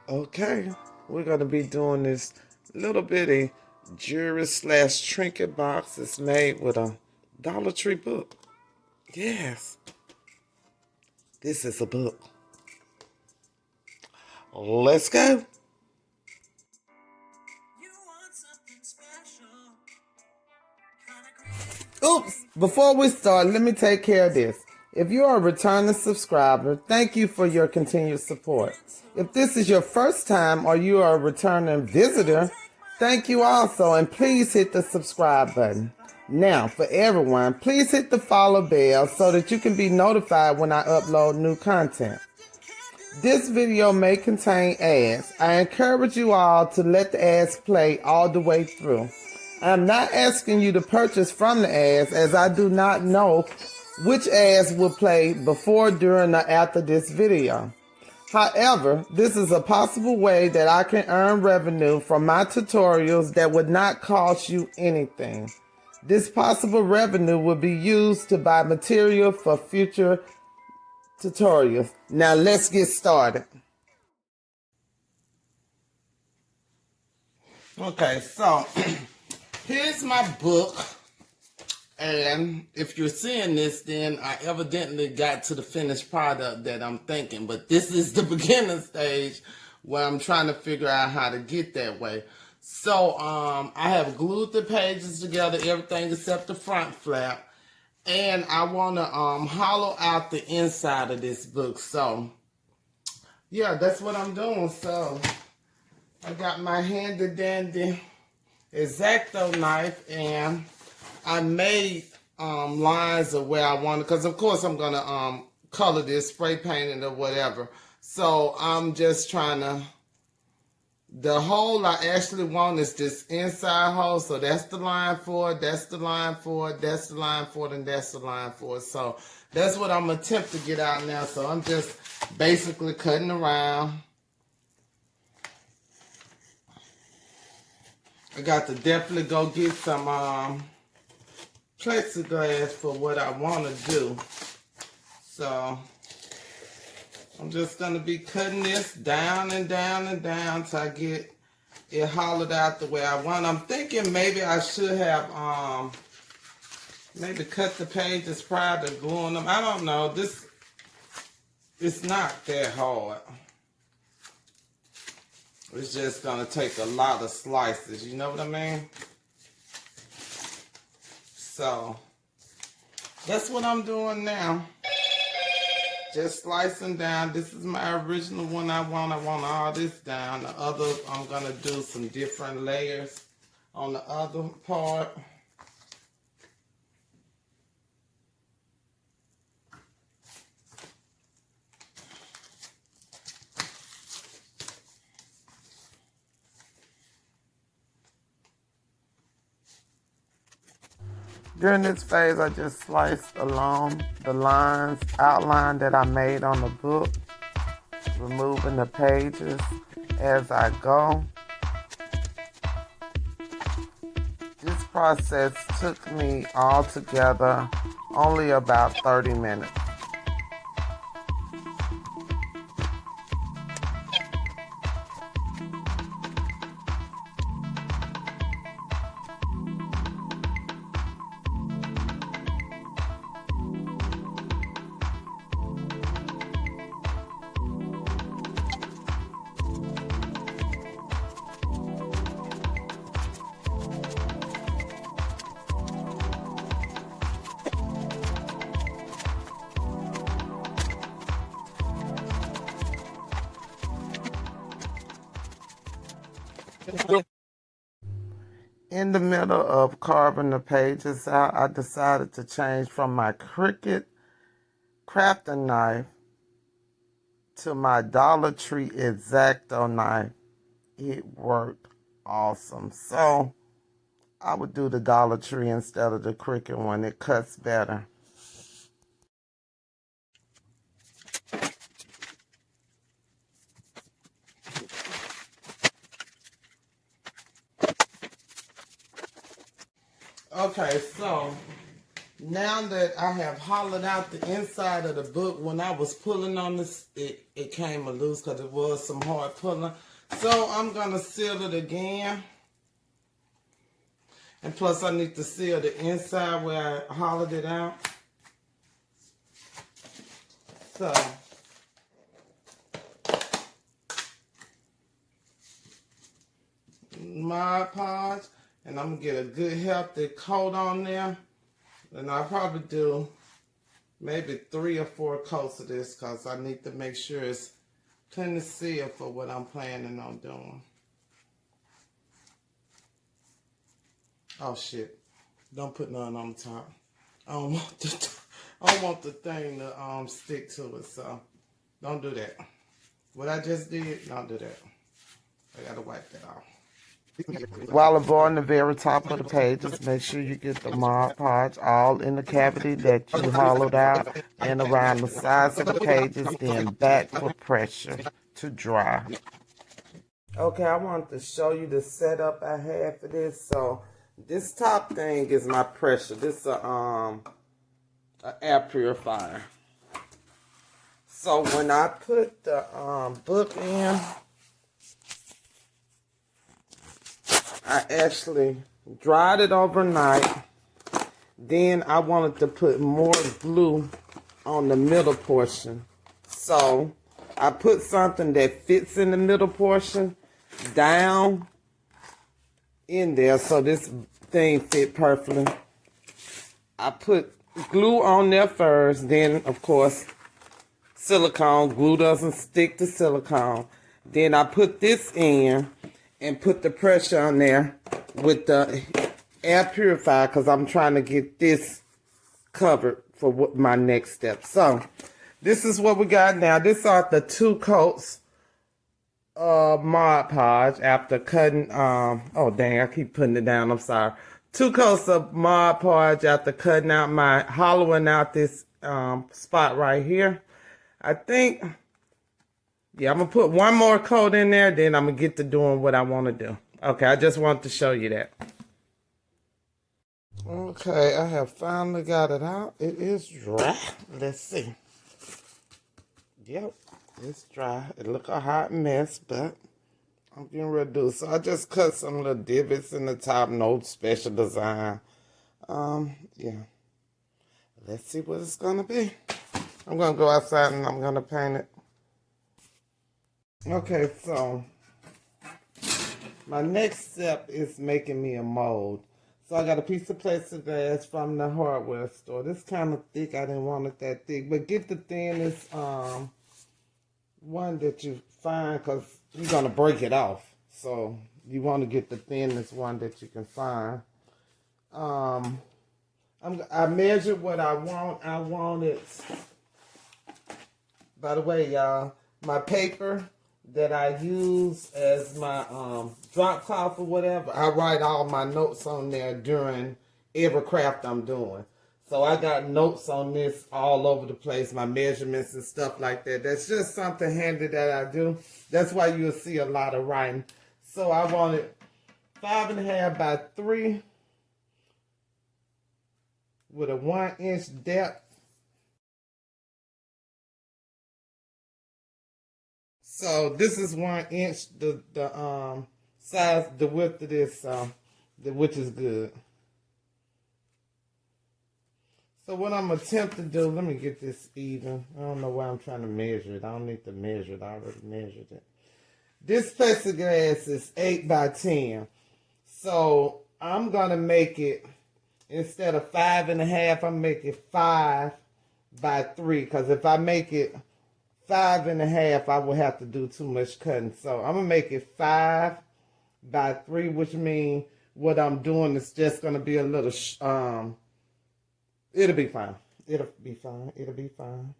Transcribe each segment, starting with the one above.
Okay, we're going to be doing this little bitty jewelry slash trinket box. It's made with a Dollar Tree book. Yes, this is a book. Let's go. Oops, before we start, let me take care of this. If you are a returning subscriber, thank you for your continued support. If this is your first time or you are a returning visitor, thank you also, and please hit the subscribe button. Now, for everyone, please hit the follow bell so that you can be notified when I upload new content. This video may contain ads. I encourage you all to let the ads play all the way through. I'm not asking you to purchase from the ads, as I do not know which ads will play before, during, or after this video. However, this is a possible way that I can earn revenue from my tutorials that would not cost you anything. This possible revenue will be used to buy material for future tutorials. Now let's get started. Okay, so here's my book, and if you're seeing this, then I evidently got to the finished product that I'm thinking, but this is the beginning stage where I'm trying to figure out how to get that way. So I have glued the pages together, everything except the front flap, and I want to hollow out the inside of this book. So yeah, that's what I'm doing. So I got my handy dandy X-Acto knife, and I made lines of where I want, because of course I'm gonna color this, spray paint it or whatever. So I'm just trying to, the hole I actually want is this inside hole. So that's the line for it, that's the line for it, that's the line for it, and that's the line for it. So that's what I'm attempting to get out now. So I'm just basically cutting around. I got to definitely go get some plexiglass for what I want to do. So I'm just going to be cutting this down and down and down till I get it hollowed out the way I want. I'm thinking maybe I should have maybe cut the pages prior to gluing them. I don't know. This, it's not that hard. It's just going to take a lot of slices. You know what I mean? So that's what I'm doing now. Just slicing down. This is my original one I want. I want all this down. The other, I'm going to do some different layers on the other part. During this phase, I just sliced along the lines, outline that I made on the book, removing the pages as I go. This process took me altogether only about 30 minutes. In the middle of carving the pages out, I decided to change from my Cricut crafting knife to my Dollar Tree X-Acto knife. It worked awesome. So I would do the Dollar Tree instead of the Cricut one. It cuts better. Okay, so Now that I have hollowed out the inside of the book, when I was pulling on this, it came loose because it was some hard pulling. So I'm going to seal it again. And plus I need to seal the inside where I hollowed it out. So Mod Podge, and I'm going to get a good healthy coat on there. And I'll probably do maybe 3 or 4 coats of this because I need to make sure it's plenty sealed for what I'm planning on doing. Oh shit. Don't put none on the top. I don't want the thing to stick to it, so don't do that. What I just did, don't do that. I gotta wipe that off. While avoiding the very top of the pages, make sure you get the Mod Podge all in the cavity that you hollowed out and around the sides of the pages, then back for pressure to dry. Okay, I want to show you the setup I have for this. So this top thing is my pressure. This is a air purifier. So when I put the book in, I actually dried it overnight. Then I wanted to put more glue on the middle portion. So I put something that fits in the middle portion down in there so this thing fit perfectly. I put glue on there first, then of course silicone. Glue doesn't stick to silicone. Then I put this in and put the pressure on there with the air purifier because I'm trying to get this covered for what my next step. So this is what we got now. This are the 2 coats of Mod Podge after cutting. Oh dang, I keep putting it down. I'm sorry. 2 coats of Mod Podge after cutting out hollowing out this spot right here. I think. Yeah, I'm going to put 1 more coat in there, then I'm going to get to doing what I want to do. Okay, I just wanted to show you that. Okay, I have finally got it out. It is dry. Let's see. Yep, it's dry. It look a hot mess, but I'm getting ready to do it. So I just cut some little divots in the top, no special design. Yeah. Let's see what it's going to be. I'm going to go outside and I'm going to paint it. Okay, so my next step is making me a mold. So I got a piece of plexiglass from the hardware store. This kind of thick. I didn't want it that thick. But get the thinnest one that you find because you're going to break it off. So you want to get the thinnest one that you can find. I measured what I want. I want it, by the way, y'all, my paper that I use as my drop cloth or whatever, I write all my notes on there during every craft I'm doing. So I got notes on this all over the place, my measurements and stuff like that. That's just something handy that I do. That's why you'll see a lot of writing. So I wanted 5.5 by 3 with a 1-inch depth. So this is 1 inch, the size, the width of this, which is good. So what I'm attempting to do, let me get this even. I don't know why I'm trying to measure it. I don't need to measure it. I already measured it. This plexiglass is 8 by 10. So I'm gonna make it, instead of 5.5, I'm making 5 by 3. Because if I make it 5.5, I will have to do too much cutting. So I'm gonna make it 5 by 3, which means what I'm doing is just gonna be a little. It'll be fine. It'll be fine. It'll be fine.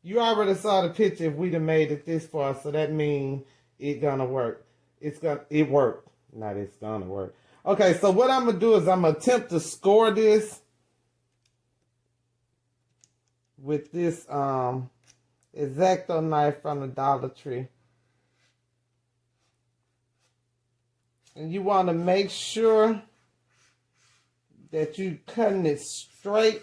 You already saw the picture. If we'd have made it this far, so that means it's gonna work. It worked. Not it's gonna work. Okay, so what I'm gonna do is I'm gonna attempt to score this with this X-Acto knife from the Dollar Tree. And you want to make sure that you cutting it straight.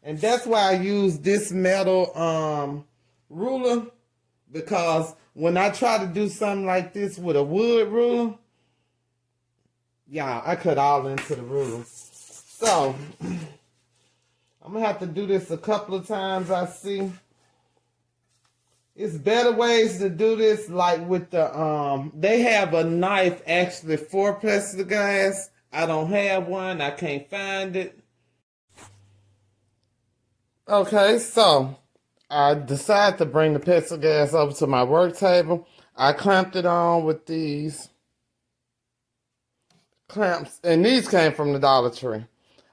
And that's why I use this metal ruler, because when I try to do something like this with a wood ruler, yeah, I cut all into the ruler. So I'm gonna have to do this a couple of times. I see it's better ways to do this, like with the they have a knife actually for plexiglass. I don't have one. I can't find it. Okay, so I decided to bring the plexiglass over to my work table. I clamped it on with these clamps, and these came from the Dollar Tree.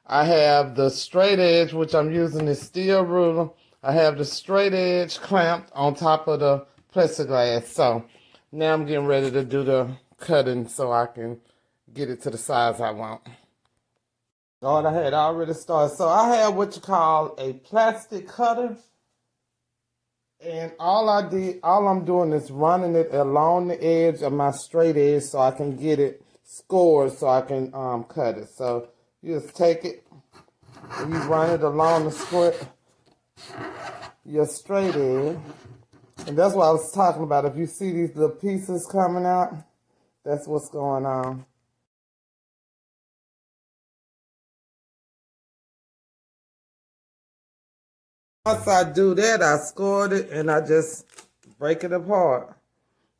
I have the straight edge, which I'm using this steel ruler. I have the straight edge clamped on top of the plexiglass. So now I'm getting ready to do the cutting so I can get it to the size I want. God, I had already started. So I have what you call a plastic cutter. And all I'm doing is running it along the edge of my straight edge so I can get it scored so I can cut it. So you just take it and you run it along the square, your straight edge. And that's what I was talking about. If you see these little pieces coming out, that's what's going on. Once I do that, I scored it and I just break it apart.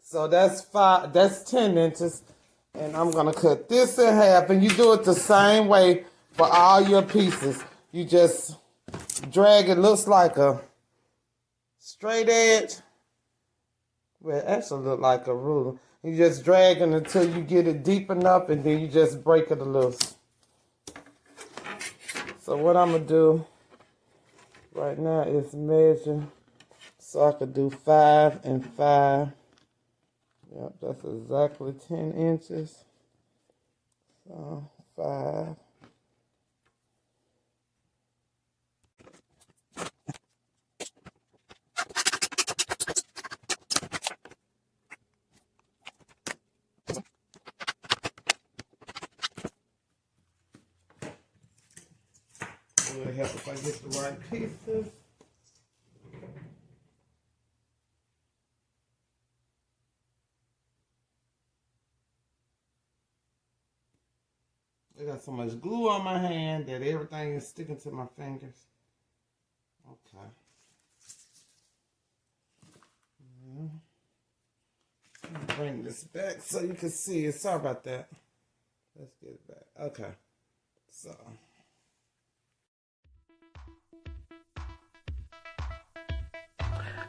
So that's 10 inches. And I'm gonna cut this in half, and you do it the same way for all your pieces. You just drag it, looks like a straight edge. Well, it actually look like a ruler. You just drag it until you get it deep enough, and then you just break it loose. So what I'm gonna do right now is measure so I could do 5 and 5. Yep, that's exactly 10 inches. So 5. It will help if I get the right pieces. I got so much glue on my hand that everything is sticking to my fingers. Okay. Let me bring this back so you can see it. Sorry about that. Let's get it back. Okay. So.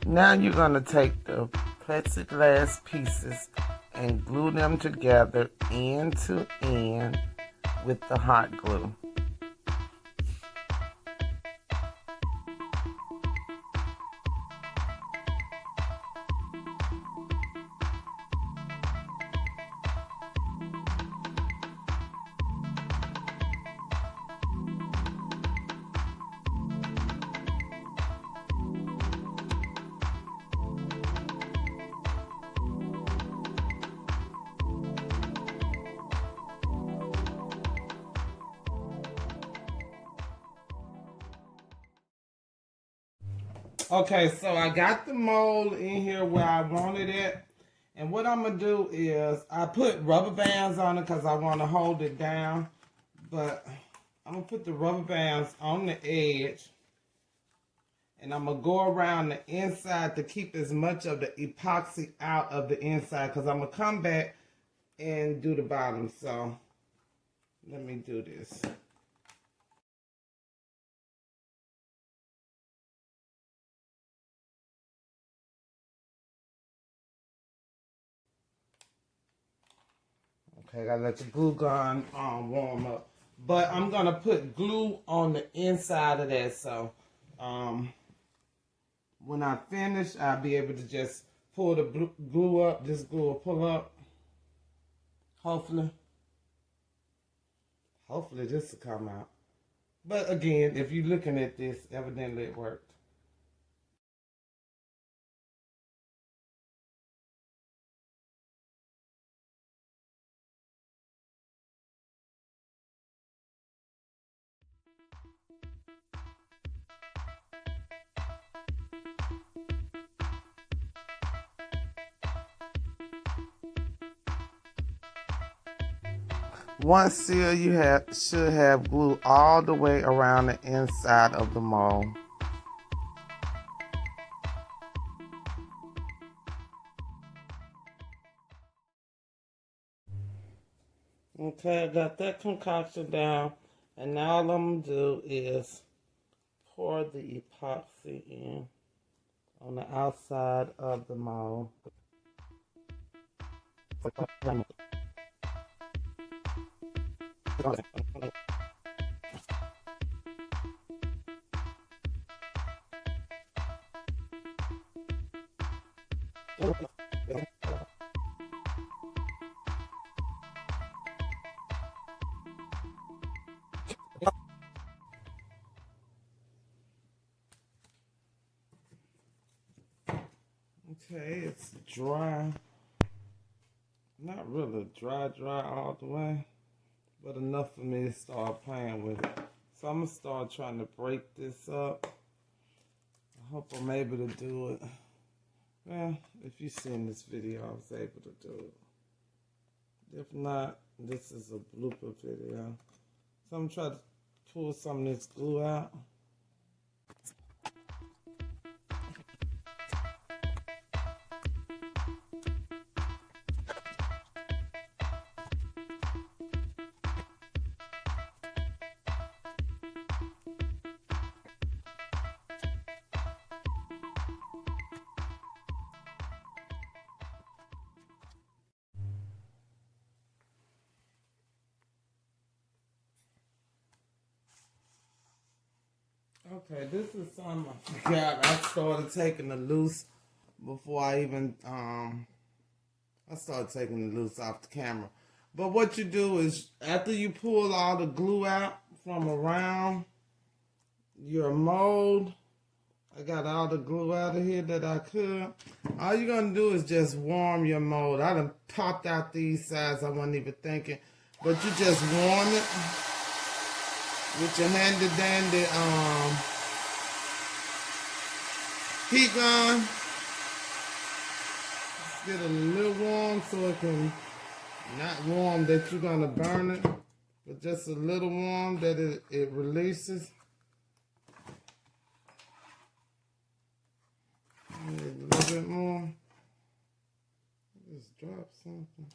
Now you're going to take the plexiglass pieces and glue them together end to end with the hot glue. Okay, so I got the mold in here where I wanted it. And what I'm going to do is I put rubber bands on it because I want to hold it down. But I'm going to put the rubber bands on the edge. And I'm going to go around the inside to keep as much of the epoxy out of the inside, because I'm going to come back and do the bottom. So let me do this. Okay, gotta let the glue gun warm up. But I'm gonna put glue on the inside of that, so when I finish, I'll be able to just pull the glue up. This glue will pull up. Hopefully this will come out. But again, if you're looking at this, evidently it worked. Once sealed, you should have glue all the way around the inside of the mold. Okay, I got that concoction down, and now all I'm going to do is pour the epoxy in on the outside of the mold. Okay, it's dry. Not really dry all the way, but enough for me to start playing with it. So I'm going to start trying to break this up. I hope I'm able to do it. Well, if you've seen this video, I was able to do it. If not, this is a blooper video. So I'm trying to pull some of this glue out. Okay, this is something I forgot. I started taking the loose before I even, I started taking the loose off the camera. But what you do is, after you pull all the glue out from around your mold, I got all the glue out of here that I could. All you're going to do is just warm your mold. I done popped out these sides, I wasn't even thinking. But you just warm it with your handy dandy heat gun. Just get a little warm so it can, not warm that you're gonna burn it, but just a little warm that it releases. Need a little bit more. Just drop something.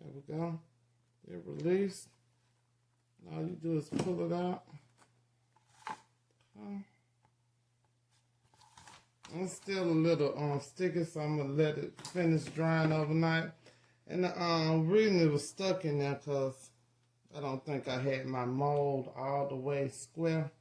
There we go. It released. All you do is pull it out. It's still a little sticky, so I'm gonna let it finish drying overnight. And the reason it was stuck in there because I don't think I had my mold all the way square.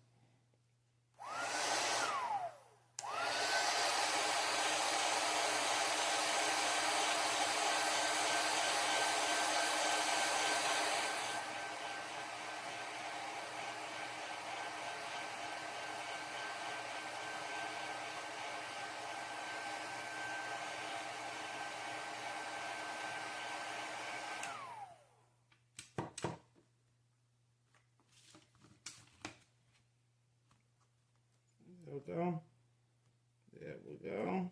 There we go. There we go.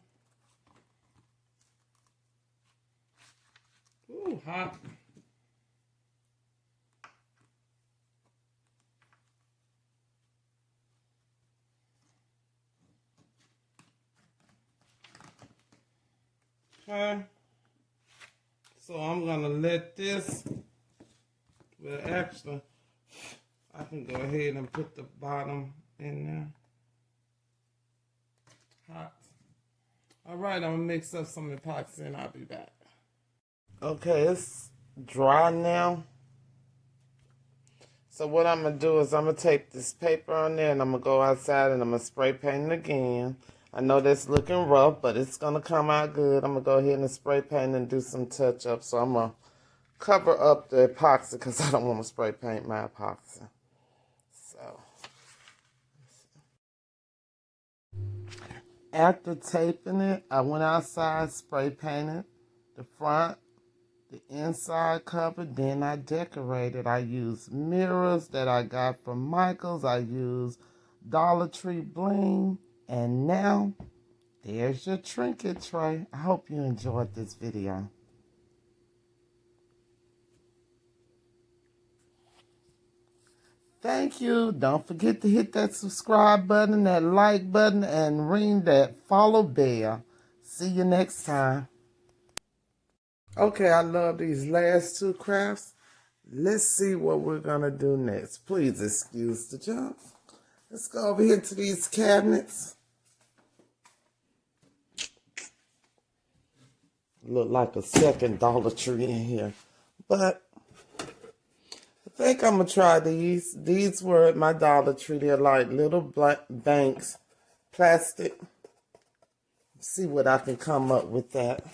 Ooh, hot. Okay. So I'm gonna let this, well actually, I can go ahead and put the bottom in there. Hot. Alright, I'm gonna mix up some epoxy and I'll be back. Okay, it's dry now. So what I'm gonna do is I'm gonna take this paper on there and I'm gonna go outside and I'm gonna spray paint it again. I know that's looking rough, but it's gonna come out good. I'm gonna go ahead and spray paint and do some touch up. So I'm gonna cover up the epoxy because I don't want to spray paint my epoxy. So, let's after taping it, I went outside, spray painted the front, the inside cover, then I decorated. I used mirrors that I got from Michael's. I used Dollar Tree bling. And now, there's your trinket tray. I hope you enjoyed this video. Thank you. Don't forget to hit that subscribe button, that like button, and ring that follow bell. See you next time. Okay, I love these last two crafts. Let's see what we're going to do next. Please excuse the jump. Let's go over here to these cabinets. Look like a second Dollar Tree in here. But I think I'm going to try these. These were at my Dollar Tree. They're like little black banks, plastic. See what I can come up with that.